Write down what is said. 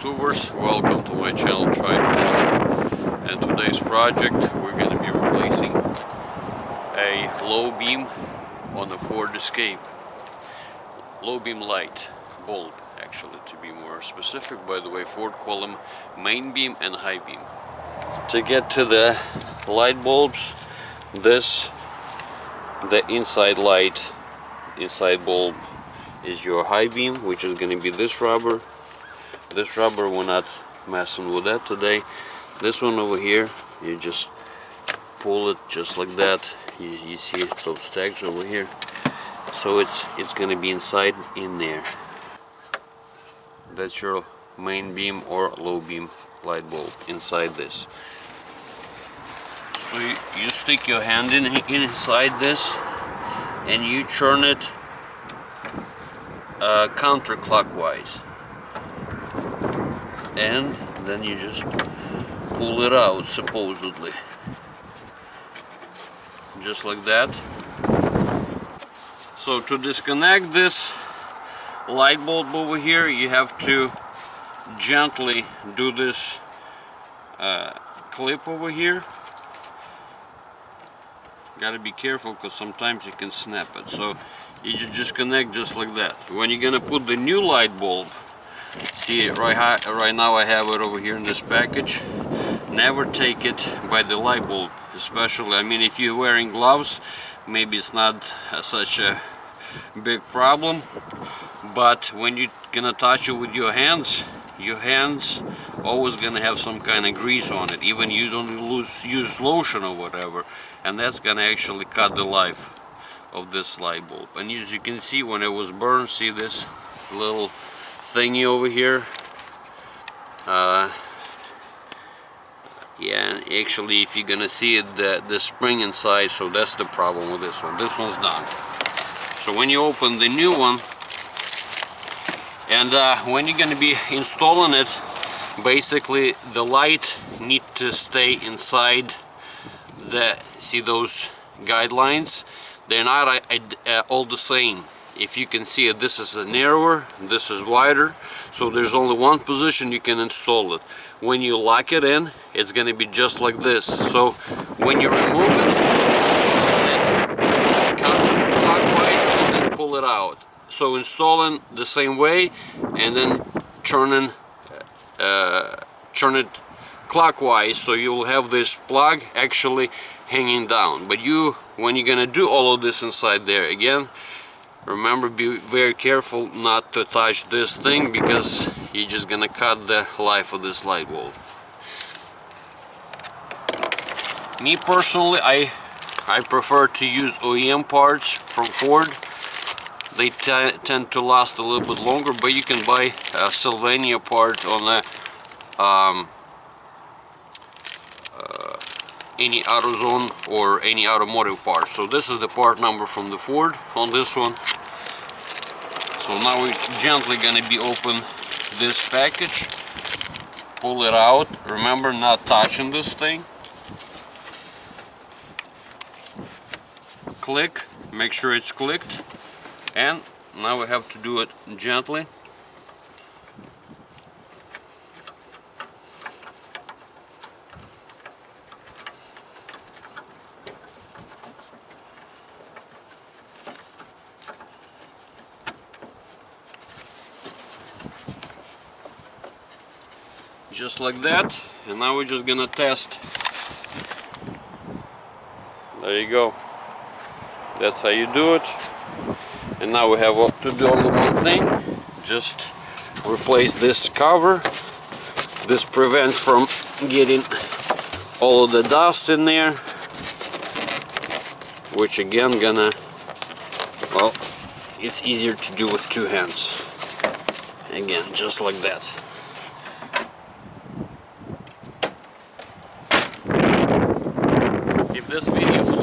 YouTubers, welcome to my channel Try to Solve. And today's project, we're going to be replacing a low beam on a Ford Escape. Low beam light bulb, actually, to be more specific. By the way, Ford call them main beam and high beam. To get to the light bulbs, the inside light, inside bulb is your high beam, which is going to be this rubber. This rubber, we're not messing with that today. This one over here, you just pull it just like that. You see those tags over here. So it's going to be inside in there. That's your main beam or low beam light bulb inside this. So you stick your hand inside this and you turn it counterclockwise. And then you just pull it out, supposedly, just like that. So to disconnect this light bulb over here, you have to gently do this clip over here. Gotta be careful because sometimes you can snap it. So you just connect just like that. When you're gonna put the new light bulb, see it right now I have it over here in this package. Never take it by the light bulb, especially, I mean, if you're wearing gloves, maybe it's not such a big problem, but when you're gonna touch it with your hands always gonna have some kind of grease on it, even you don't use lotion or whatever, and that's gonna actually cut the life of this light bulb. And as you can see, when it was burned, see this little thingy over here, yeah, and actually if you're gonna see it, the spring inside, so that's the problem with this one. This one's done. So when you open the new one, and when you're gonna be installing it, basically the light need to stay inside see those guidelines. They're not all the same. If you can see it, this is narrower, this is wider, so there's only one position you can install it. When you lock it in, it's going to be just like this. So when you remove it, turn it counterclockwise and then pull it out. So installing the same way and then turn it clockwise, so you will have this plug actually hanging down. But when you're going to do all of this inside there, again, remember, be very careful not to touch this thing, because you're just gonna cut the life of this light bulb. Me personally, I prefer to use OEM parts from Ford. They tend to last a little bit longer, but you can buy a Sylvania part on any AutoZone or any automotive part. So this is the part number from the Ford on this one. So now we're gently gonna be open this package, pull it out. Remember, not touching this thing. Click, make sure it's clicked, and now we have to do it gently. Just like that, and now we're just gonna test. There you go. That's how you do it. And now we have to do only one thing. Just replace this cover. This prevents from getting all of the dust in there, which again well, it's easier to do with two hands. Again, just like that. If this video was